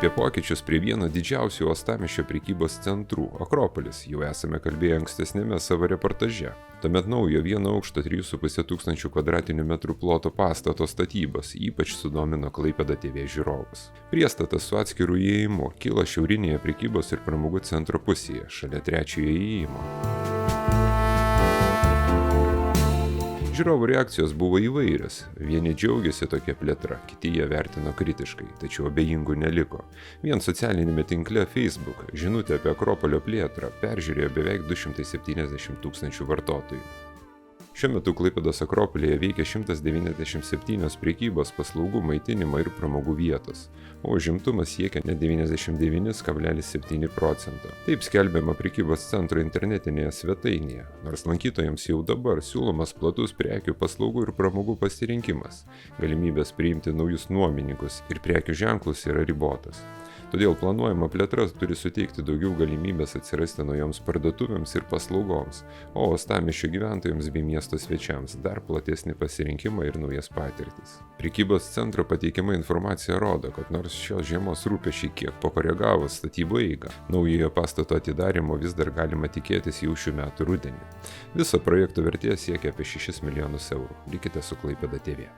Apie pokyčius prie vieno didžiausių uostamiesčio prekybos centrų – Akropolis – jau esame kalbėję ankstesnėme savo reportaže. Tuomet naujo vieno aukšto 3,5 tūkstančių kvadratinių metrų ploto pastato statybos ypač sudomino Klaipėda TV žiūrovus. Priestatas su atskiru įėjimu kilo šiaurinėje prekybos ir pramogų centro pusėje, šalia trečiojo įėjimo. Žiūrovų reakcijos buvo įvairios. Vieni džiaugiasi tokia plėtra, kiti ją vertino kritiškai, tačiau abejingų neliko. Vien socialinėme tinkle Facebook žinutę apie Akropolio plėtrą peržiūrėjo beveik 270 tūkstančių vartotojų. Šiuo metu Klaipėdos Akropolyje veikia 197 prekybos, paslaugų, maitinimo ir pramogų vietos, o užimtumas siekia net 99,7%. Taip skelbiama prekybos centro internetinėje svetainėje, nors lankytojams jau dabar siūlomas platus prekių, paslaugų ir pramogų pasirinkimas. Galimybės priimti naujus nuomininkus ir prekių ženklus yra ribotas. Todėl planuojama plėtra turi suteikti daugiau galimybės atsirasti naujoms parduotuvėms ir paslaugoms, o uostamiesčio gyventojams bei miesto svečiams dar platesnį pasirinkimą ir naujas patirtis. Prekybos centro pateikiama informacija rodo, kad nors šios žiemos rūpesčiai kiek pakoregavo statybų eigą, naujojo pastato atidarymo vis dar galima tikėtis jau šių metų rudenį. Viso projekto vertė siekia apie 6 milijonus eurų. Likite su Klaipėda TV.